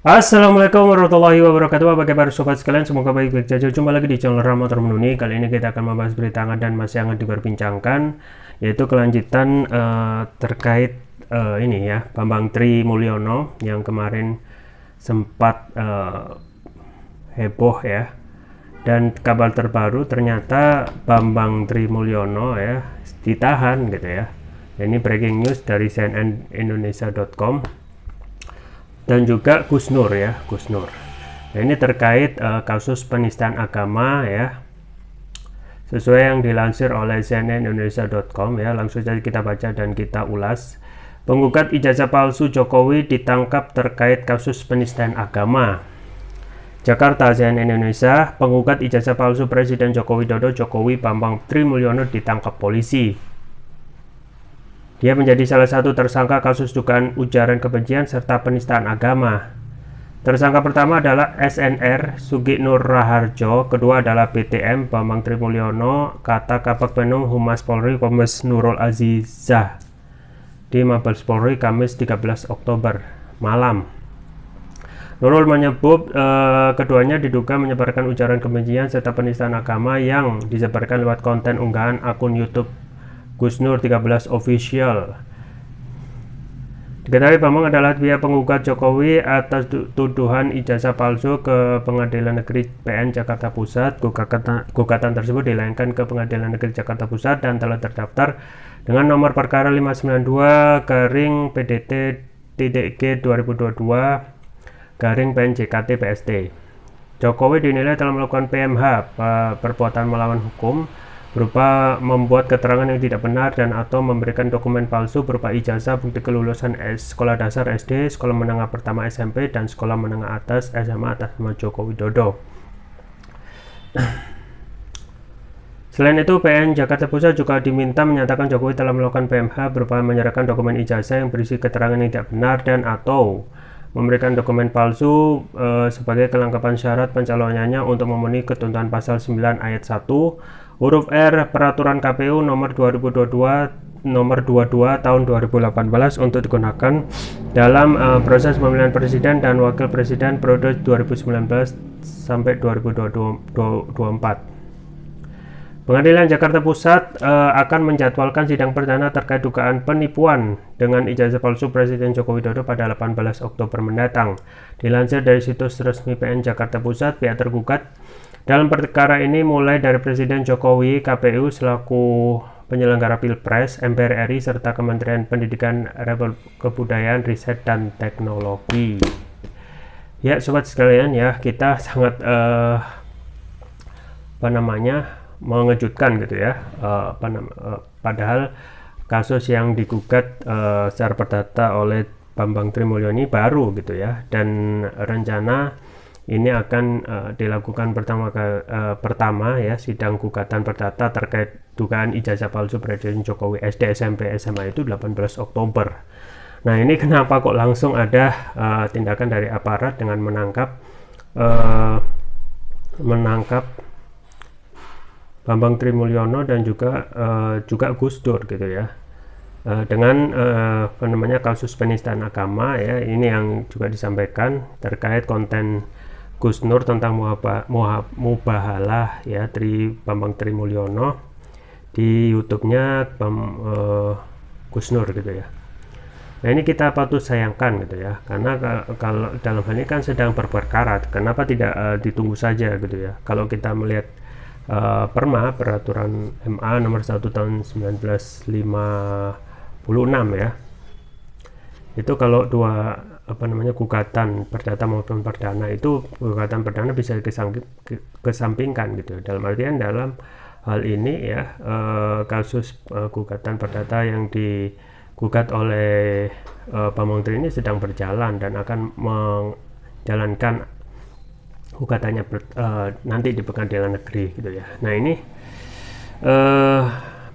Assalamualaikum warahmatullahi wabarakatuh. Apa kabar sobat sekalian? Semoga baik-baik saja. Jumpa lagi di channel Rama Termenuni. Kali ini kita akan membahas berita hangat dan masih hangat diperbincangkan, yaitu kelanjutan terkait ini ya, Bambang Tri Mulyono yang kemarin sempat heboh ya. Dan kabar terbaru ternyata Bambang Tri Mulyono ya ditahan gitu ya. Ini breaking news dari cnnindonesia.com. Dan juga Gus Nur ya, Gus Nur. Nah, ini terkait kasus penistaan agama ya, sesuai yang dilansir oleh cnnindonesia.com ya. Langsung saja kita baca dan kita ulas. Penggugat ijazah palsu Jokowi ditangkap terkait kasus penistaan agama. Jakarta, CNN Indonesia. Penggugat ijazah palsu Presiden Joko Widodo Jokowi Bambang Tri Mulyono ditangkap polisi. Dia menjadi salah satu tersangka kasus dugaan ujaran kebencian serta penistaan agama. Tersangka pertama adalah SNR Sugi Nur Raharjo, kedua adalah BTM Bambang Tri Mulyono, kata Kabag Penum Humas Polri Kombes Nurul Azizah di Mabes Polri Kamis 13 Oktober malam. Nurul menyebut keduanya diduga menyebarkan ujaran kebencian serta penistaan agama yang disebarkan lewat konten unggahan akun YouTube Gus Nur 13 Official. Diketahui Bambang adalah pihak penggugat Jokowi atas tuduhan ijazah palsu ke Pengadilan Negeri PN Jakarta Pusat. Gugatan tersebut dilayangkan ke Pengadilan Negeri Jakarta Pusat dan telah terdaftar dengan nomor perkara 592/PDT-G 2022 PNJKT PST. Jokowi dinilai telah melakukan PMH perbuatan melawan hukum berupa membuat keterangan yang tidak benar dan atau memberikan dokumen palsu berupa ijazah, bukti kelulusan sekolah dasar SD, sekolah menengah pertama SMP, dan sekolah menengah atas SMA atas nama Joko Widodo. Selain itu, PN Jakarta Pusat juga diminta menyatakan Jokowi telah melakukan PMH berupa menyerahkan dokumen ijazah yang berisi keterangan yang tidak benar dan atau memberikan dokumen palsu sebagai kelengkapan syarat pencalonannya untuk memenuhi ketentuan pasal 9 ayat 1 huruf R Peraturan KPU nomor 2022 nomor 22 tahun 2018 untuk digunakan dalam proses pemilihan presiden dan wakil presiden periode 2019 sampai 2024. Pengadilan Jakarta Pusat akan menjadwalkan sidang perdana terkait dugaan penipuan dengan ijazah palsu Presiden Joko Widodo pada 18 Oktober mendatang. Dilansir dari situs resmi PN Jakarta Pusat, pihak tergugat dalam perkara ini mulai dari Presiden Jokowi, KPU selaku penyelenggara Pilpres, MPR RI, serta Kementerian Pendidikan, Kebudayaan, Riset, dan Teknologi. Ya, sobat sekalian ya, kita sangat mengejutkan gitu ya. Padahal kasus yang digugat secara perdata oleh Bambang Tri Mulyono ini baru gitu ya, dan rencana ini akan dilakukan pertama ya, sidang gugatan perdata terkait dugaan ijazah palsu Presiden Jokowi SD, SMP, SMA itu 18 Oktober. Nah, ini kenapa kok langsung ada tindakan dari aparat dengan menangkap Bambang Tri Mulyono dan juga Gus Dur gitu ya, dengan kasus penistaan agama ya. Ini yang juga disampaikan terkait konten Gus Nur tentang mubahalah ya Bambang Tri Mulyono di YouTube-nya Gus Nur gitu ya. Nah, ini kita patut sayangkan gitu ya, karena kalau dalam hal ini kan sedang berperkara, kenapa tidak ditunggu saja gitu ya. Kalau kita melihat peraturan MA nomor 1 tahun 1956 ya, itu kalau dua gugatan perdata maupun perdana, itu gugatan perdana bisa kesampingkan gitu. Dalam artian dalam hal ini ya, kasus gugatan perdata yang digugat oleh Bambang Tri ini sedang berjalan dan akan menjalankan gugatannya nanti di Pengadilan Negeri gitu ya. Nah, ini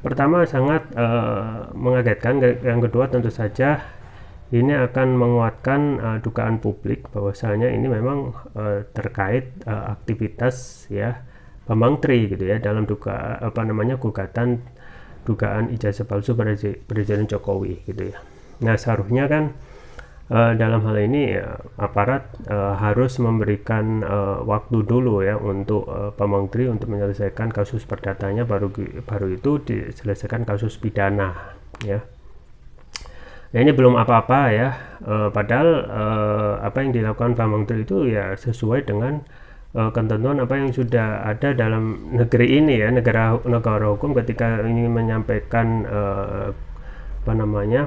pertama sangat mengagetkan. Yang kedua tentu saja ini akan menguatkan dugaan publik bahwasanya ini memang terkait aktivitas ya Bambang Tri gitu ya dalam gugatan dugaan ijazah palsu Presiden Jokowi gitu ya. Nah, seharusnya kan dalam hal ini aparat harus memberikan waktu dulu ya untuk Bambang Tri untuk menyelesaikan kasus perdatanya, baru itu diselesaikan kasus pidana ya. Nah, ini belum apa-apa ya, padahal apa yang dilakukan Bambang Tri itu ya sesuai dengan ketentuan apa yang sudah ada dalam negeri ini ya, negara hukum. Ketika ini menyampaikan apa namanya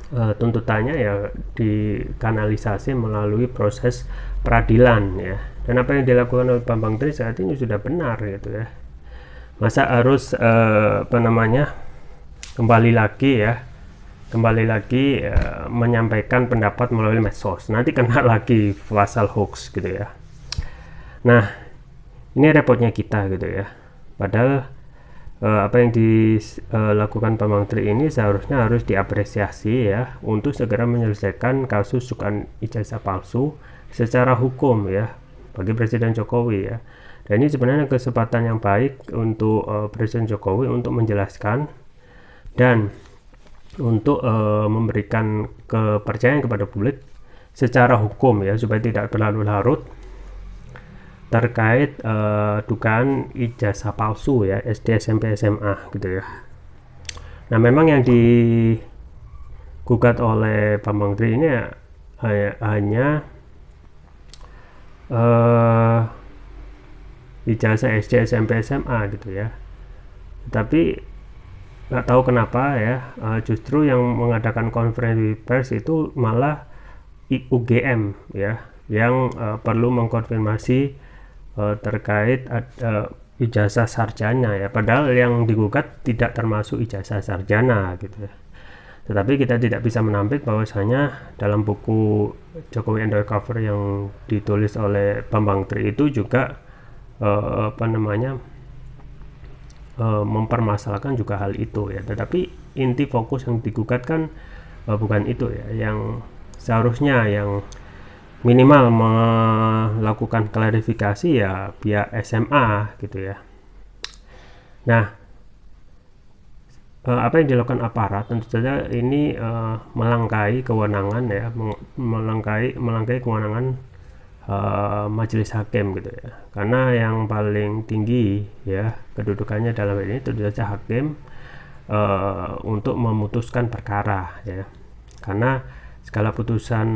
tuntutannya ya dikanalisasi melalui proses peradilan ya, dan apa yang dilakukan oleh Bambang Tri saat ini sudah benar gitu ya. Masa harus apa namanya kembali lagi menyampaikan pendapat melalui medsos, nanti kena lagi pasal hoax gitu ya. Nah, ini repotnya kita gitu ya, padahal apa yang dilakukan Bambang Tri ini seharusnya harus diapresiasi ya, untuk segera menyelesaikan kasus sukaan ijazah palsu secara hukum ya bagi Presiden Jokowi ya. Dan ini sebenarnya kesempatan yang baik untuk Presiden Jokowi untuk menjelaskan dan untuk memberikan kepercayaan kepada publik secara hukum ya, supaya tidak berlarut-larut terkait dugaan ijazah palsu ya SD, SMP, SMA gitu ya. Nah, memang yang digugat oleh Bambang Tri ini hanya ijazah SD, SMP, SMA gitu ya. Tapi nggak tahu kenapa ya, justru yang mengadakan konferensi pers itu malah UGM ya, yang perlu mengkonfirmasi terkait ijazah sarjana ya, padahal yang digugat tidak termasuk ijazah sarjana gitu ya. Tetapi kita tidak bisa menampik bahwasanya dalam buku Jokowi Undercover yang ditulis oleh Bambang Tri itu juga apa namanya mempermasalahkan juga hal itu ya. Tetapi inti fokus yang digugat kan bukan itu ya, yang seharusnya yang minimal melakukan klarifikasi ya pihak SMA gitu ya. Nah, apa yang dilakukan aparat tentu saja ini melangkahi kewenangan ya, melangkahi kewenangan majelis hakim gitu ya. Karena yang paling tinggi ya kedudukannya dalam ini tentu saja hakim untuk memutuskan perkara ya. Karena segala putusan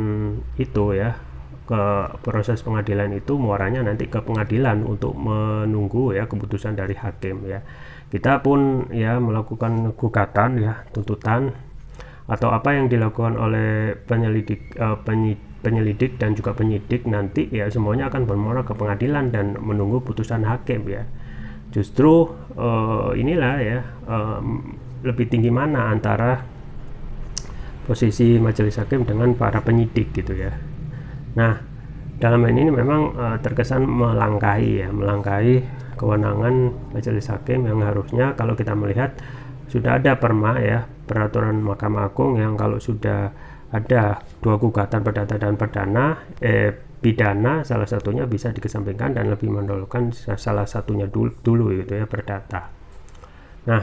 itu ya, ke proses pengadilan itu muaranya nanti ke pengadilan untuk menunggu ya keputusan dari hakim ya. Kita pun ya melakukan gugatan ya, tuntutan atau apa yang dilakukan oleh penyelidik dan juga penyidik nanti ya, semuanya akan bermuara ke pengadilan dan menunggu putusan hakim ya. Justru inilah ya, lebih tinggi mana antara posisi majelis hakim dengan para penyidik gitu ya. Nah, dalam hal ini memang terkesan melangkahi kewenangan majelis hakim yang harusnya, kalau kita melihat sudah ada perma ya, peraturan Mahkamah Agung yang kalau sudah ada dua gugatan perdata dan pidana, salah satunya bisa dikesampingkan dan lebih mendahulukan salah satunya dulu gitu ya, perdata. Nah,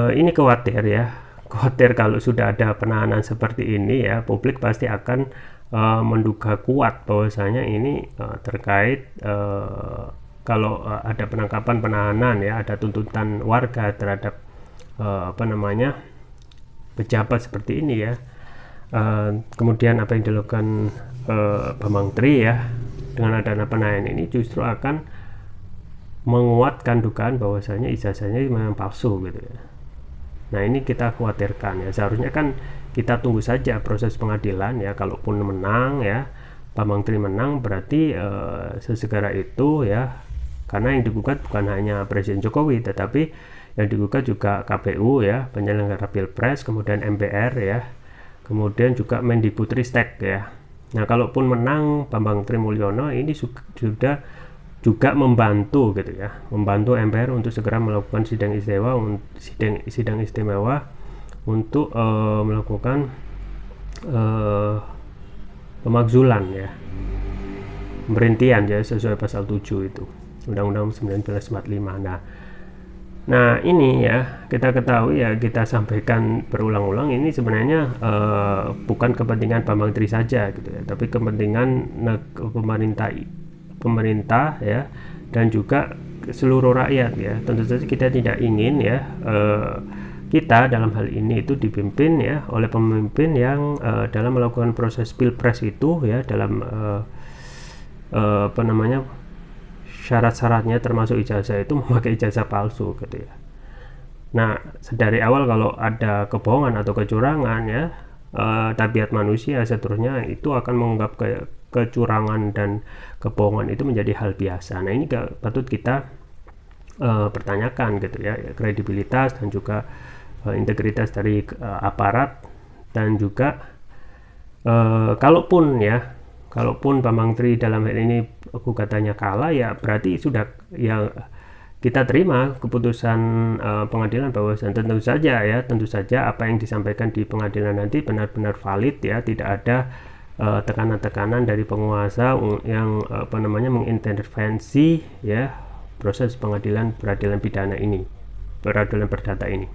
ini khawatir kalau sudah ada penahanan seperti ini ya, publik pasti akan menduga kuat bahwasanya ini terkait kalau ada penangkapan, penahanan ya, ada tuntutan warga terhadap apa namanya pejabat seperti ini ya. Kemudian apa yang dilakukan Bambang Tri ya dengan adanya penahanan ini justru akan menguatkan dugaan bahwasanya ijazahnya memang palsu gitu ya. Nah, ini kita khawatirkan ya. Seharusnya kan kita tunggu saja proses pengadilan ya. Kalaupun menang ya, Bambang Tri menang, berarti sesegera itu ya, karena yang digugat bukan hanya Presiden Jokowi, tetapi yang digugat juga KPU ya, penyelenggara Pilpres, kemudian MPR ya, kemudian juga Mendikbudristek ya. Nah, kalaupun menang Bambang Tri Mulyono, ini sudah juga membantu gitu ya, membantu MPR untuk segera melakukan sidang istimewa untuk melakukan pemakzulan ya, pemberhentian ya, sesuai pasal 7 itu Undang-Undang 1945. Nah, Nah ini ya kita ketahui ya, kita sampaikan berulang-ulang, ini sebenarnya bukan kepentingan Bambang Tri saja gitu ya, tapi kepentingan pemerintah ya, dan juga seluruh rakyat ya. Tentu saja kita tidak ingin ya kita dalam hal ini itu dipimpin ya oleh pemimpin yang dalam melakukan proses pilpres itu ya, dalam apa namanya, syarat-syaratnya termasuk ijazah itu memakai ijazah palsu gitu ya. Nah dari awal kalau ada kebohongan atau kecurangan ya, tabiat manusia seterusnya itu akan menganggap kecurangan dan kebohongan itu menjadi hal biasa. Nah ini patut kita pertanyakan gitu ya, kredibilitas dan juga integritas dari aparat, dan juga kalaupun Bambang Tri dalam hal ini gugatannya kalah, ya berarti sudah ya kita terima keputusan pengadilan bahwa tentu saja apa yang disampaikan di pengadilan nanti benar-benar valid ya, tidak ada tekanan-tekanan dari penguasa yang mengintervensi ya proses peradilan pidana ini, peradilan perdata ini.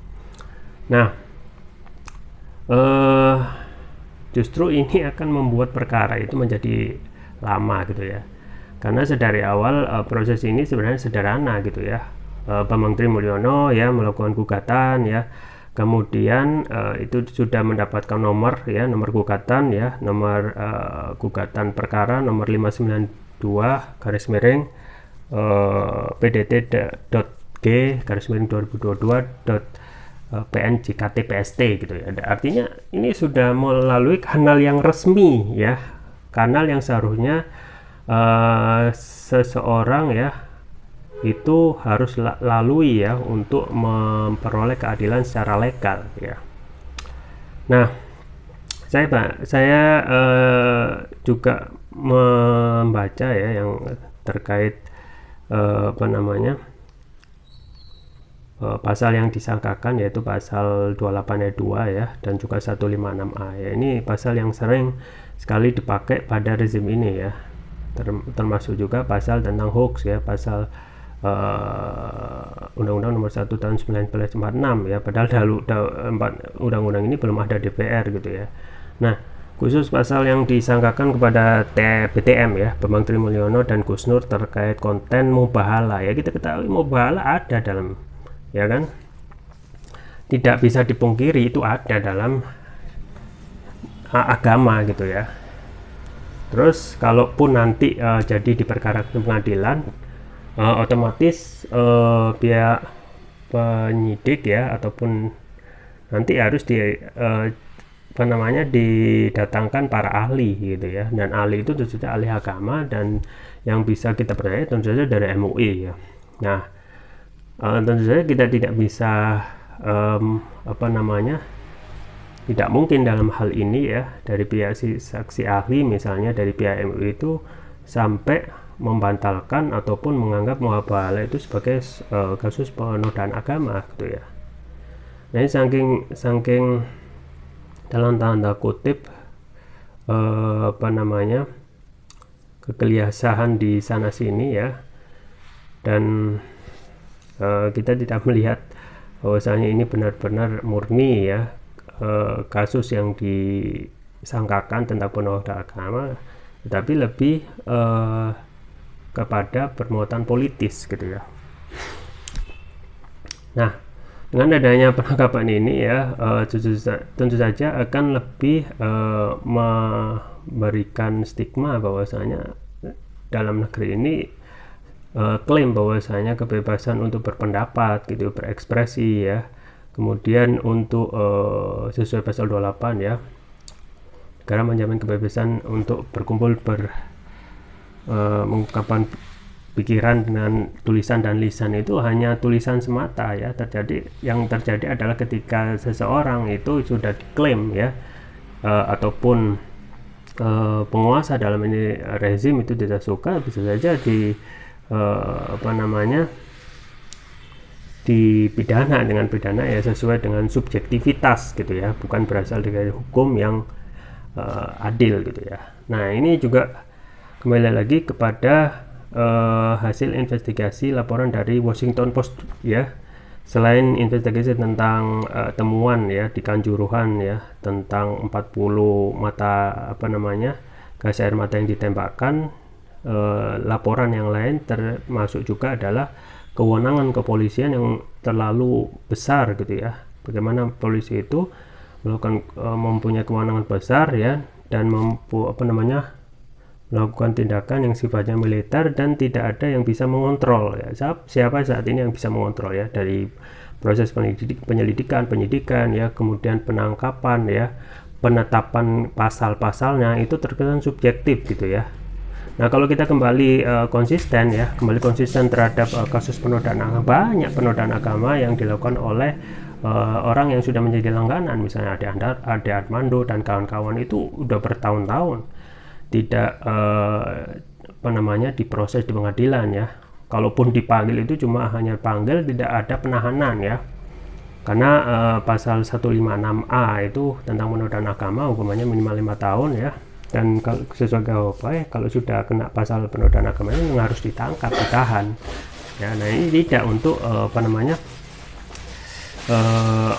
Nah justru ini akan membuat perkara itu menjadi lama gitu ya, karena sedari awal proses ini sebenarnya sederhana gitu ya. Bambang Tri Mulyono ya melakukan gugatan ya, kemudian itu sudah mendapatkan nomor gugatan ya, nomor gugatan perkara nomor 592 pdt.g/2022.pnjkt.pst gitu ya. Artinya ini sudah melalui kanal yang resmi ya, kanal yang seharusnya seseorang ya itu harus lalui ya untuk memperoleh keadilan secara legal ya. Nah saya juga membaca ya yang terkait pasal yang disangkakan, yaitu pasal 28 ayat 2 ya, dan juga 156A ya. Ini pasal yang sering sekali dipakai pada rezim ini ya, termasuk juga pasal tentang hoax ya, pasal Undang-Undang nomor 1 tahun 1946 ya, padahal undang-undang ini belum ada DPR gitu ya. Nah khusus pasal yang disangkakan kepada BTM ya, Bambang Tri Mulyono dan Gus Nur terkait konten mubahala ya, kita ketahui mubahala ada dalam, ya kan, tidak bisa dipungkiri itu ada dalam agama gitu ya. Terus kalaupun nanti jadi diperkarakan ke pengadilan, otomatis pihak penyidik ya ataupun nanti harus didatangkan para ahli gitu ya, dan ahli itu tentu saja ahli agama, dan yang bisa kita percaya tentu saja dari MUI ya. Nah tentu saja kita tidak bisa tidak mungkin dalam hal ini ya dari pihak saksi ahli misalnya dari pihak MUI itu sampai membantalkan ataupun menganggap mubahala itu sebagai kasus penodaan agama gitu ya. Nah ini saking dalam tanda kutip kegelisahan di sana sini ya, dan kita tidak melihat bahwasanya ini benar-benar murni ya kasus yang disangkakan tentang penodaan agama, tetapi lebih kepada permuatan politis gitu ya. Nah dengan adanya penangkapan ini ya tentu saja akan lebih memberikan stigma bahwasanya dalam negeri ini klaim bahwasanya kebebasan untuk berpendapat gitu, berekspresi ya, kemudian untuk sesuai pasal 28 ya, negara menjamin kebebasan untuk berkumpul mengungkapkan pikiran dengan tulisan dan lisan itu hanya tulisan semata ya. Yang terjadi adalah ketika seseorang itu sudah diklaim ya ataupun penguasa dalam ini rezim itu tidak suka, bisa saja dipidana dengan pidana ya sesuai dengan subjektivitas gitu ya, bukan berasal dari hukum yang adil gitu ya. Nah ini juga kembali lagi kepada hasil investigasi laporan dari Washington Post ya, selain investigasi tentang temuan ya di Kanjuruhan ya tentang 40 mata gas air mata yang ditembakkan, laporan yang lain termasuk juga adalah kewenangan kepolisian yang terlalu besar gitu ya. Bagaimana polisi itu melakukan mempunyai kewenangan besar ya, dan melakukan tindakan yang sifatnya militer dan tidak ada yang bisa mengontrol ya. Siapa saat ini yang bisa mengontrol ya, dari proses penyelidikan, penyidikan ya, kemudian penangkapan ya, penetapan pasal-pasalnya itu terkesan subjektif gitu ya. Nah, kalau kita kembali konsisten terhadap kasus penodaan agama, banyak penodaan agama yang dilakukan oleh orang yang sudah menjadi langganan, misalnya Ade Armando dan kawan-kawan, itu udah bertahun-tahun tidak diproses di pengadilan ya. Kalaupun dipanggil itu cuma hanya panggil, tidak ada penahanan ya, karena pasal 156A itu tentang penodaan agama hukumannya minimal 5 tahun ya. Dan kalau sesuai kalau sudah kena pasal penodaan agama ini harus ditangkap, ditahan ya. Nah, ini tidak untuk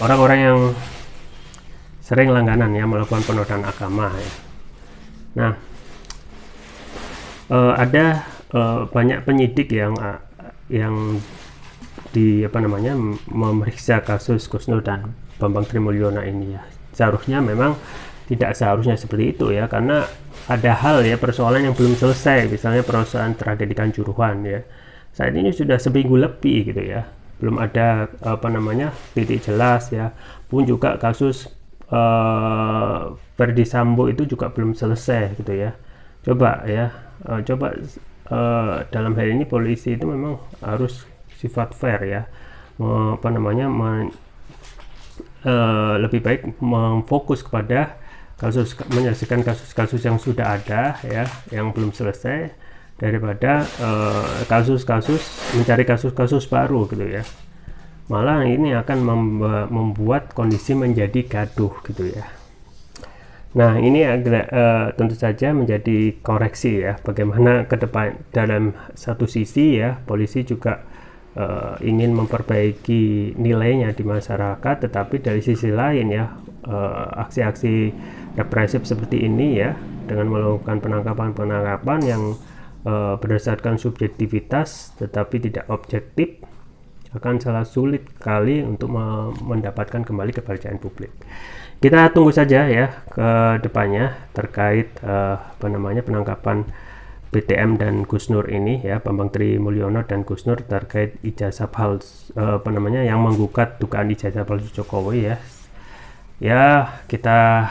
orang-orang yang sering langganan ya melakukan penodaan agama ya. Nah, ada banyak penyidik yang memeriksa kasus Kusnur dan Bambang Trimulyono ini ya. Seharusnya memang tidak seharusnya seperti itu ya, karena ada hal ya, persoalan yang belum selesai, misalnya persoalan tragedi Kanjuruhan ya. Saat ini sudah seminggu lebih gitu ya, belum ada titik jelas ya. Pun juga kasus Verdi Sambo itu juga belum selesai gitu ya. Coba dalam hal ini polisi itu memang harus sifat fair ya, lebih baik memfokus kepada menyelesaikan kasus-kasus yang sudah ada ya, yang belum selesai, daripada mencari kasus-kasus baru gitu ya. Malah ini akan membuat kondisi menjadi gaduh gitu ya. Nah, ini tentu saja menjadi koreksi ya, bagaimana ke depan. Dalam satu sisi ya, polisi juga ingin memperbaiki nilainya di masyarakat, tetapi dari sisi lain ya, aksi-aksi represif seperti ini ya, dengan melakukan penangkapan yang berdasarkan subjektivitas tetapi tidak objektif, akan sangat sulit sekali untuk mendapatkan kembali kepercayaan publik. Kita tunggu saja ya ke depannya terkait penangkapan BTM dan Kusnur ini ya, Bambang Trimulyono dan Kusnur, terkait ijazah palsu yang menggugat dugaan ijazah palsu Jokowi ya. Ya, kita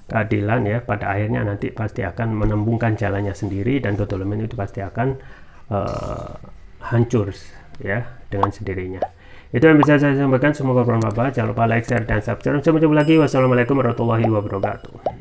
keadilan ya pada akhirnya nanti pasti akan menembungkan jalannya sendiri, dan kedoliman itu pasti akan hancur ya dengan sendirinya. Itu yang bisa saya sampaikan. Semoga bermanfaat. Jangan lupa like, share, dan subscribe. Sampai jumpa lagi. Wassalamualaikum warahmatullahi wabarakatuh.